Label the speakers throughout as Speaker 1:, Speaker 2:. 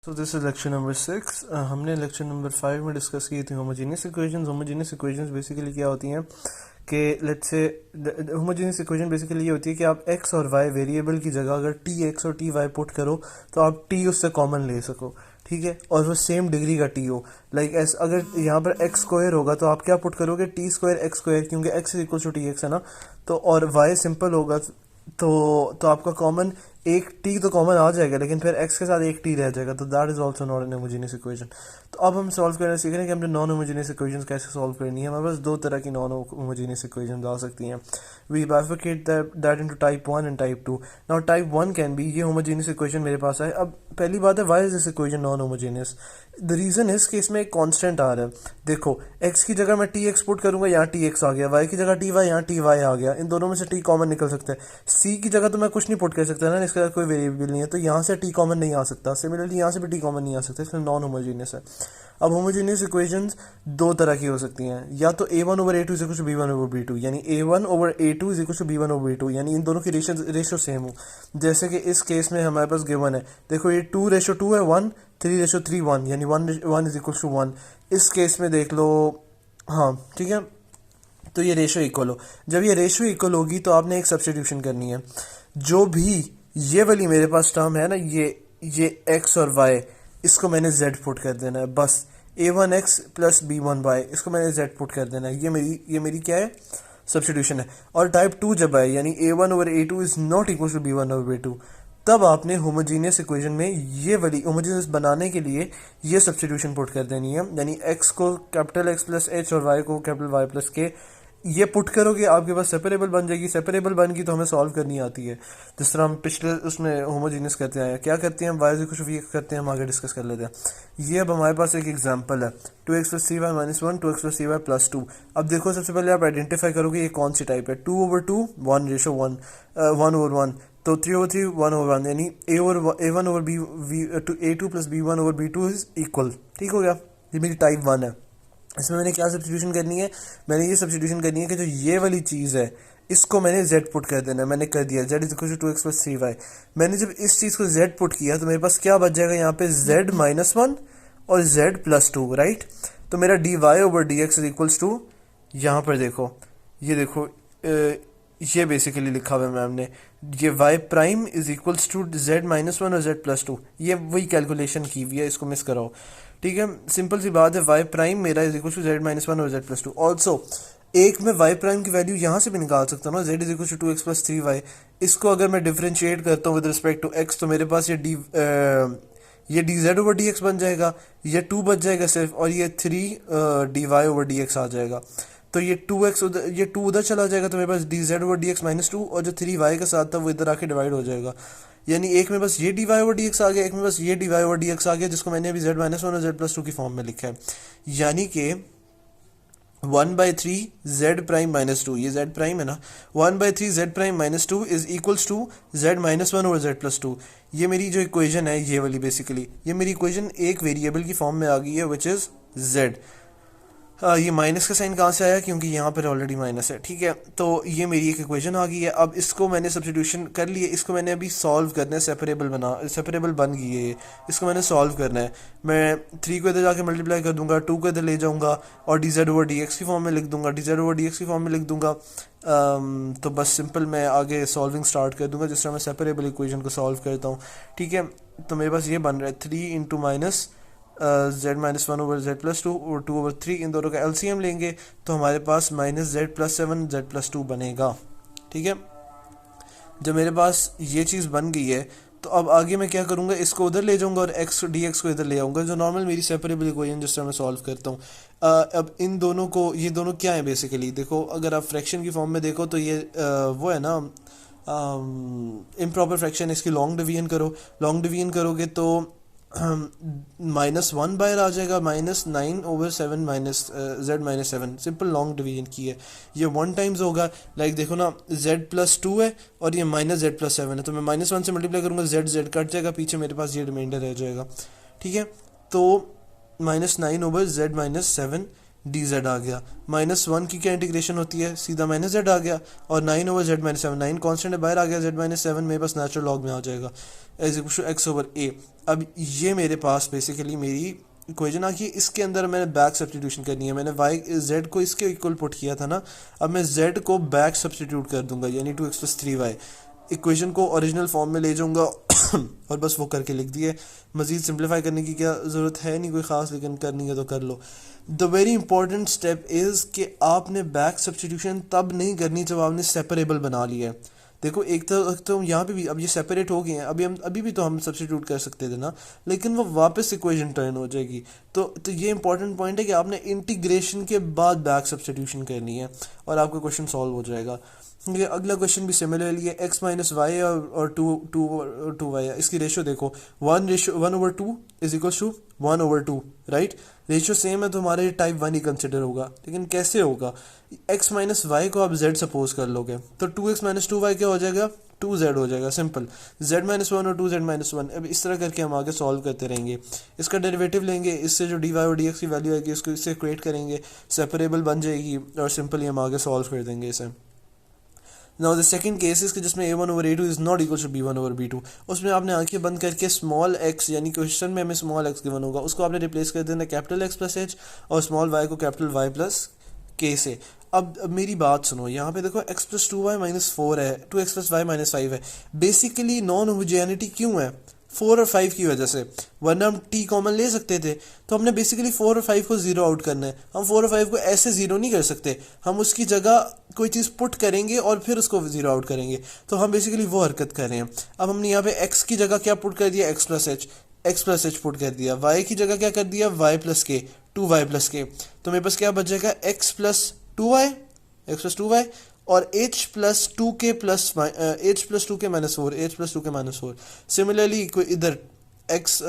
Speaker 1: So this is lecture number 6। हमने lecture number 5 में discuss की थी homogeneous equations. Homogeneous equations basically क्या होती हैं कि let's say homogeneous equation basically ये होती है कि आप x और y वेरिएबल की जगह अगर टी एक्स और टी वाई पुट करो तो आप t उससे कॉमन ले सको, ठीक है, और वो सेम डिग्री का t हो। लाइक एस अगर यहाँ पर x स्क्वायर होगा तो आप क्या पुट करोगे, टी स्क्वायर एक्स स्क्वायर, क्योंकि x is equal to T X है ना। तो और y सिंपल होगा तो आपका कॉमन एक टी तो कॉमन आ जाएगा, लेकिन फिर एक्स के साथ एक टी रह जाएगा, तो that is also not an homogeneous equation. तो अब हम सॉल्व करना सीख रहे हैं कि हमने नॉन होमोजेनियस इक्वेशंस कैसे सॉल्व करनी है। हमारे पास दो तरह की नॉन होमोजेनियस इक्वेशंस आ सकती हैं। We bifurcate that into type 1 and type 2। Now type 1 can be, ये होमोजेनियस इक्वेशन मेरे पास है। अब पहली बात है, why is this equation non homogeneous? The reason is कि इसमें एक कांस्टेंट आ रहा है। देखो, x की जगह मैं टी एक्स पुट करूंगा, यहाँ टी एक्स आ गया, y की जगह टी वाई, यहाँ टी वाई आ गया। इन दोनों में से t कॉमन निकल सकता है। c की जगह तो मैं कुछ नहीं पुट कर सकता ना, इसका कोई वेरिएबल नहीं है, तो यहाँ से t कॉमन नहीं आ सकता। सिमिलरली यहाँ से भी t कॉमन नहीं आ सकता, इसलिए नॉन होमोजेनियस है। अब होमोजेनियस इक्वेशंस दो तरह की हो सकती हैं, या तो a1 over a2 is equal to b1 over b2, यानी a1 over a2 is equal to b1 over b2, यानी इन दोनों की रेशियो सेम हो। जैसे कि इस केस में हमारे पास गिवन है, देखो ये 2:2 है, 1 3:3 1, यानी 1 इज इक्वल टू 1। इस केस में देख लो, हाँ ठीक है, तो ये रेशियो इक्वल हो। जब ये रेशियो इक्वल होगी तो आपने एक सब्स्टिट्यूशन करनी है। जो भी ये वाली मेरे पास टर्म है ना, ये x और y, इसको मैंने z पुट कर देना है बस। a1x प्लस b1y, इसको मैंने z पुट कर देना है। ये मेरी क्या है, सब्स्टिट्यूशन है। और टाइप 2 जब आए, यानी a1 over a2 is not equal to b1 over b2, तब आपने होमोजीनियस इक्वेशन में ये वाली होमोजीनियस बनाने के लिए ये सब्स्टिट्यूशन पुट कर देनी है, यानी x को कैपिटल x प्लस h और y को कैपिटल y प्लस k, ये पुट करोगे आपके पास सेपरेबल बन जाएगी। सेपरेबल बन गई तो हमें सॉल्व करनी आती है, जिस तरह हम पिछले उसमें होमोजीनियस करते हैं। क्या करते हैं हम, y कुछ भी करते हैं, हम आगे डिस्कस कर लेते हैं। ये अब हमारे पास एक एग्जांपल है, 2x प्लस सी वाई माइनस 1, 2x प्लस सी वाई प्लस 2। अब देखो, सबसे पहले आप आइडेंटिफाई करोगे ये कौन सी टाइप है। 2 ओवर 2 1:1, 1 ओवर 1, तो 3 ओवर 3 1 ओवर 1, यानी a1 over b a2 plus b1 over b2 is equal. ठीक हो गया, ये मेरी टाइप 1 है। इसमें मैंने क्या सब्स्टिट्यूशन करनी है, मैंने ये सब्स्टिट्यूशन करनी है कि जो ये वाली चीज़ है इसको मैंने z पुट कर देना है। मैंने कर दिया, z is equal to 2x plus 3y। मैंने जब इस चीज़ को z पुट किया तो मेरे पास क्या बच जाएगा यहाँ पे, z माइनस 1 और z प्लस 2, राइट। तो मेरा dy over dx is equals to, यहाँ पर देखो, ये देखो, ये बेसिकली लिखा हुआ है मैम ने, ये y prime is equals to z minus 1 और z प्लस 2। ये वही कैलकुलेशन की हुई है, इसको मिस कराओ, ठीक है। सिंपल सी बात है, y प्राइम मेरा is equal to z minus 1 और z प्लस 2। ऑल्सो एक में y प्राइम की वैल्यू यहाँ से भी निकाल सकता हूँ ना, z is equal to 2x plus 3y। इसको अगर मैं डिफ्रेंशिएट करता हूँ विद रिस्पेक्ट टू x, तो मेरे पास ये dz ओवर dx बन जाएगा, ये 2 बच जाएगा सिर्फ, और ये 3 dy ओवर dx आ जाएगा। तो ये 2x उधर, ये 2 उधर चला जाएगा, तो मेरे पास dz ओवर dx माइनस 2, और जो 3y के साथ था वो इधर आके डिवाइड हो जाएगा। यानी एक में बस ये dy ओवर dx आ गया, एक में बस ये dy ओवर dx आ गया, जिसको मैंने अभी z माइनस 1 और z प्लस 2 की फॉर्म में लिखा है। यानी कि 1/3 z प्राइम माइनस 2, ये z प्राइम है ना, 1/3 z prime minus 2 is equals to z minus 1 over z plus 2। ये मेरी जो इक्वेशन है, ये वाली बेसिकली, ये मेरी इक्वेशन एक वेरिएबल की फॉर्म में आ गई है, विच इज़ z। ये माइनस का साइन कहाँ से आया, क्योंकि यहाँ पर ऑलरेडी माइनस है, ठीक है। तो ये मेरी एक इक्वेशन आ गई है। अब इसको मैंने सब्स्टिट्यूशन कर लिए, इसको मैंने अभी सॉल्व करना है, सेपरेबल बन गई है ये, इसको मैंने सॉल्व करना है। मैं 3 को इधर जाके मल्टीप्लाई कर दूंगा, 2 को इधर ले जाऊंगा और dz ओवर dx की फॉर्म में लिख दूंगा, dz ओवर dx की फॉर्म में लिख दूंगा। तो बस सिंपल मैं आगे सॉल्विंग स्टार्ट कर दूंगा, जिस तरह मैं सेपरेबल इक्वेशन को सॉल्व करता हूँ, ठीक है। तो मेरे पास ये बन रहा है 3 into minus z minus 1 over z plus 2 और 2 ओवर 3, इन दोनों का एलसीएम लेंगे तो हमारे पास minus z plus 7 z plus 2 बनेगा, ठीक है। जब मेरे पास ये चीज़ बन गई है तो अब आगे मैं क्या करूँगा, इसको उधर ले जाऊँगा और x dx को इधर ले आऊँगा, जो नॉर्मल मेरी सेपरेबल इक्वेशन जिस तरह मैं सॉल्व करता हूँ। अब इन दोनों को, ये दोनों क्या है बेसिकली, देखो अगर आप फ्रैक्शन की फॉर्म में देखो तो ये वो है ना इम्प्रॉपर फ्रैक्शन। इसकी लॉन्ग डिवीजन करो, लॉन्ग डिवीजन करोगे तो -1 बाहर आ जाएगा, -9 over 7 minus z minus 7। Simple long division की है, ये 1 टाइम्स होगा। लाइक देखो ना, z प्लस 2 है और ये माइनस z प्लस 7 है, तो मैं -1 से मल्टीप्लाई करूँगा, z कट जाएगा, पीछे मेरे पास ये रिमाइंडर रह जाएगा, ठीक है। तो -9 over z minus 7 d z आ गया। -1 की क्या इंटीग्रेशन होती है, सीधा -z आ गया, और 9/z-7, 9 कॉन्स्टेंट है बाहर आ गया, z-7 मेरे पास नेचुरल लॉग में आ जाएगा एज इक्वल टू x/a। अब ये मेरे पास बेसिकली मेरी इक्वेशन आ गई। इसके अंदर मैंने बैक सब्सटीट्यूशन करनी है, मैंने z को इसके इक्वल पुट किया था ना, अब मैं z को बैक सब्सटीट्यूट कर दूंगा, यानी 2x + 3y। इक्वेशन को ओरिजिनल फॉर्म में ले जाऊंगा और बस वो करके लिख दिए। मज़ीद सिंप्लीफाई करने की क्या ज़रूरत है नहीं कोई ख़ास, लेकिन करनी है तो कर लो। The very important step is कि आपने बैक सब्सटीट्यूशन तब नहीं करनी जब आपने सेपरेबल बना लिया है। देखो एक तो यहाँ पे भी अब ये सेपरेट हो गए हैं, अभी भी तो हम सब्सटीट्यूट कर सकते थे ना, लेकिन वो वापस इक्वेशन टर्न हो जाएगी। तो ये इंपॉर्टेंट पॉइंट है कि आपने इंटीग्रेशन के बाद बैक सब्सटीट्यूशन करनी है और आपका क्वेश्चन सॉल्व हो जाएगा। ये अगला क्वेश्चन भी सिमिलरली है, x - y और 2y है। इसकी रेशो देखो, 1/2 is equal to 1/2, right. Ratio same है तो हमारे टाइप 1 ही कंसिडर होगा, लेकिन कैसे होगा? x - y को आप z सपोज कर लोगे तो 2x - 2y क्या हो जाएगा, 2z हो जाएगा, सिंपल। z - 1 और 2z - 1। अब इस तरह करके हम आगे सॉल्व करते रहेंगे। इसका डेरिवेटिव लेंगे, इससे जो dy और dx की वैल्यू आएगी उसको इससे इक्वेट करेंगे, सेपरेबल बन जाएगी और सिंपली हम आगे सॉल्व कर देंगे इसे। Now the second case is कि जिसमें a1/a2 is not equal to b1/b2, उसमें आपने आंखें बंद करके स्मॉल x, यानी क्वेश्चन में हमें स्मॉल x गिवन होगा, उसको आपने रिप्लेस कर देना कैपिटल X + h और स्मॉल y को कैपिटल Y + k से। अब मेरी बात सुनो, यहाँ पे देखो x + 2y - 4 है, 2x + y - 5 है। बेसिकली नॉन होमोजेनिटी क्यों है? 4 और 5 की वजह से, वरना हम t कॉमन ले सकते थे। तो हमने बेसिकली 4 और 5 को जीरो आउट करना है। हम 4 और 5 को ऐसे जीरो नहीं कर सकते, हम उसकी जगह कोई चीज़ पुट करेंगे और फिर उसको जीरो आउट करेंगे। तो हम बेसिकली वो हरकत कर रहे हैं। अब हमने यहाँ पे x की जगह क्या पुट कर दिया, x + h पुट कर दिया। y की जगह क्या कर दिया, y + k, 2y + k। तो मेरे पास क्या बच जाएगा, x + 2y और h + 2k - 4। सिमिलरली इधर x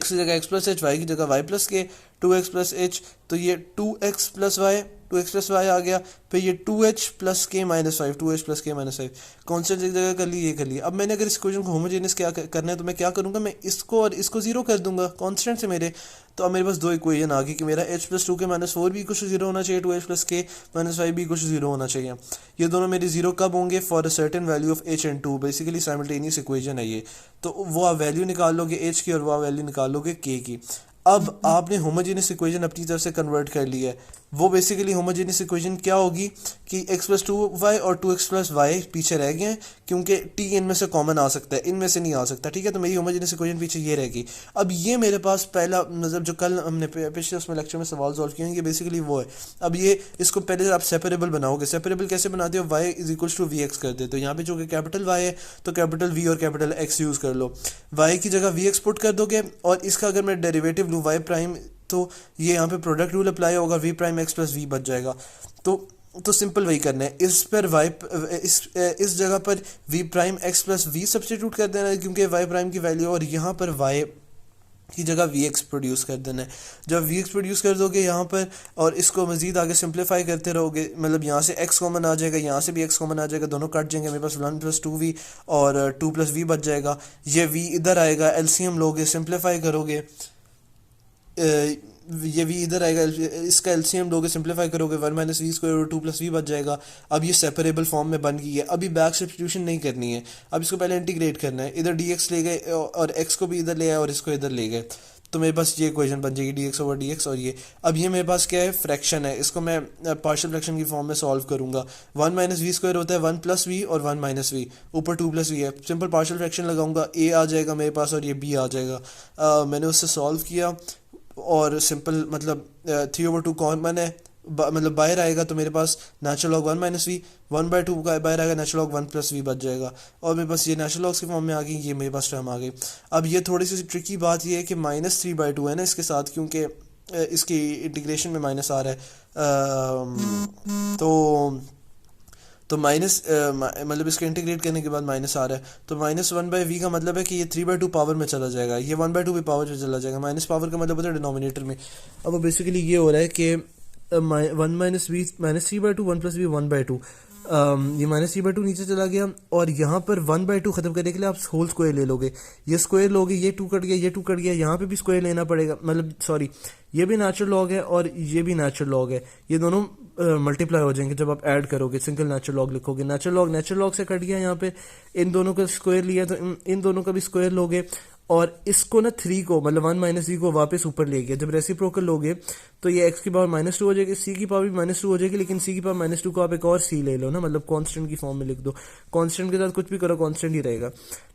Speaker 1: की जगह x + h, y की जगह y + k, 2x + h, तो ये 2x + y आ गया। फिर ये 2h + k - 5, 2h + k - 5 constant एक जगह कर ली, ये कर लिया। अब मैंने अगर इस इक्वेशन को होमोजेनियस क्या करना है तो मैं क्या करूँगा, मैं इसको और इसको जीरो कर दूंगा कॉन्स्टेंट से मेरे। तो अब मेरे पास दो इक्वेशन आ गई कि मेरा h + 2k - 4 भी कुछ जीरो होना चाहिए, 2h + k - 5 भी कुछ जीरो होना चाहिए। ये दोनों मेरे जीरो कब होंगे, for a certain value of h and 2। Basically simultaneous equation है ये। तो वो आप वैल्यू निकाल लोगे h की और वो आप वैल्यू निकाल लोगे k की। अब आपने होमोजेनियस इक्वेशन अपनी तरफ से कन्वर्ट कर ली है। वो बेसिकली होमोजेनियस इक्वेशन क्या होगी कि x + 2y और 2x + y पीछे रह गए हैं, क्योंकि t इनमें से कॉमन आ सकता है, इनमें से नहीं आ सकता, ठीक है। तो मेरी होमोजेनियस इक्वेशन पीछे ये रहेगी। अब ये मेरे पास पहला मतलब जो कल हमने पिछले उसमें लेक्चर में सवाल सॉल्व किए हैं, ये बेसिकली वो है। अब ये इसको पहले आप सेपरेबल बनाओगे। सेपरेबल कैसे बनाते हो, y = vx कर देते हो। यहाँ पे जो कि कैपिटल y है तो कैपिटल v और कैपिटल x यूज़ कर लो। y की जगह vx पुट कर दोगे और इसका अगर मैं डेरिवेटिव लूँ y', तो ये यहाँ पे प्रोडक्ट रूल अप्लाई होगा, v' x + v बच जाएगा। तो सिंपल वही करना है। इस पर इस जगह पर v' x + v सब्स्टिट्यूट कर देना है, क्योंकि y' की वैल्यू, और यहाँ पर y की जगह vx प्रोड्यूस कर देना है। जब vx प्रोड्यूस कर दोगे यहाँ पर और इसको मजीद आगे सिंप्लीफाई करते रहोगे, मतलब यहाँ से x कॉमन आ जाएगा, यहाँ से भी x कॉमन आ जाएगा, दोनों कट जाएंगे, मेरे पास 1 + 2v और 2 + v बच जाएगा। ये v इधर आएगा, एलसीएम लोगे, सिंप्लीफाई करोगे, ये v इधर आएगा, इसका एलसीएम लोगे, सिंप्लीफाई करोगे, 1 - v² और 2 + v बच जाएगा। अब ये सेपरेबल फॉर्म में बन गई है। अभी बैक सब्स्टिट्यूशन नहीं करनी है, अब इसको पहले इंटीग्रेट करना है। इधर dx ले गए और x को भी इधर ले आए और इसको इधर ले गए, तो मेरे पास ये इक्वेशन बन जाएगी dx/dx। और ये अब ये मेरे पास क्या है, फ्रैक्शन है, इसको मैं पार्शियल फ्रैक्शन की फॉर्म में सॉल्व करूंगा। 1 - v² होता है 1 + v और 1 - v, ऊपर 2 + v है। सिंपल पार्शियल फ्रैक्शन लगाऊंगा, a आ जाएगा मेरे पास और ये b आ जाएगा। मैंने उससे सॉल्व किया और सिंपल मतलब 3/2 कॉमन है, मतलब बाहर आएगा, तो मेरे पास नेचुरल लॉग 1 - v, 1/2 का बाहर आएगा, नेचुरल लॉग 1 + v बच जाएगा। और मेरे पास ये नेचुरल लॉग्स की फॉर्म में आ गई, ये मेरे पास टर्म आ गई। अब ये थोड़ी सी ट्रिकी बात ये है कि -3/2 है ना इसके साथ, क्योंकि इसकी इंटीग्रेशन में माइनस आ रहा है। तो माइनस मतलब इसको इंटीग्रेट करने के बाद माइनस आ रहा है, तो -1/v का मतलब है कि ये 3/2 पावर में चला जाएगा, ये 1/2 भी पावर में चला जाएगा। माइनस पावर का मतलब होता है डिनोमिनेटर में। अब बेसिकली ये हो रहा है कि 1 - v -3/2, 1 + v 1/2, ये -3/2 नीचे चला गया और यहाँ पर 1/2 ख़त्म करने के लिए आप होल स्क्वायर ले लोगे, ये स्क्वायर लोगे, ये 2 कट गया, ये 2 कट गया, यहाँ पे भी स्क्वायर लेना पड़ेगा, मतलब सॉरी ये भी नेचुरल लॉग है और ये भी नेचुरल लॉग है, ये दोनों मल्टीप्लाई हो जाएंगे जब आप ऐड करोगे, सिंगल नेचुरल लॉग लिखोगे। नेचुरल लॉग से कट गया यहाँ पे, इन दोनों का स्क्वायर लिया तो इन दोनों का भी स्क्वायर लोगे, और इसको ना 3 को मतलब 1 माइनस सी को वापस ऊपर ले गया। जब रेसिप्रोकल लोगे तो ये x की पावर -2 हो जाएगी, c की पावर भी -2 हो जाएगी, लेकिन c की पावर -2 को आप एक और c ले लो ना, मतलब कांस्टेंट की फॉर्म में लिख दो। कांस्टेंट के साथ कुछ भी करो कांस्टेंट ही रहेगा,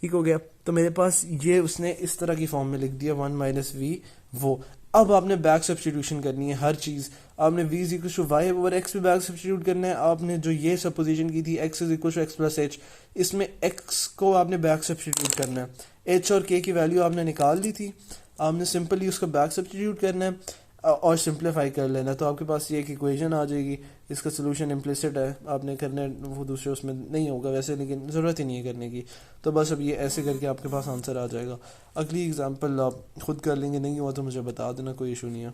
Speaker 1: ठीक हो गया। तो मेरे पास ये उसने इस तरह की फॉर्म में लिख दिया 1 माइनस वी वो। अब आपने बैक सब्स्टिट्यूशन करनी है हर चीज़, आपने v is equal to Y over X पे बैक सब्स्टिट्यूट करना है। आपने जो ये सपोजिशन की थी x is equal to X plus H, इसमें x को आपने बैक सब्स्टिट्यूट करना है। h और k की वैल्यू आपने निकाल दी थी, आपने सिंपली उसका बैक सब्स्टिट्यूट करना है और सिंप्लीफाई कर लेना, तो आपके पास ये एक इक्वेशन आ जाएगी। इसका सोल्यूशन इम्प्लिसिट है, आपने करना है वो दूसरे उसमें नहीं होगा वैसे, लेकिन ज़रूरत ही नहीं है करने की। तो बस अब ये ऐसे करके आपके पास आंसर आ जाएगा। अगली एग्जांपल आप खुद कर लेंगे, नहीं हुआ तो मुझे बता देना, कोई इशू नहीं है।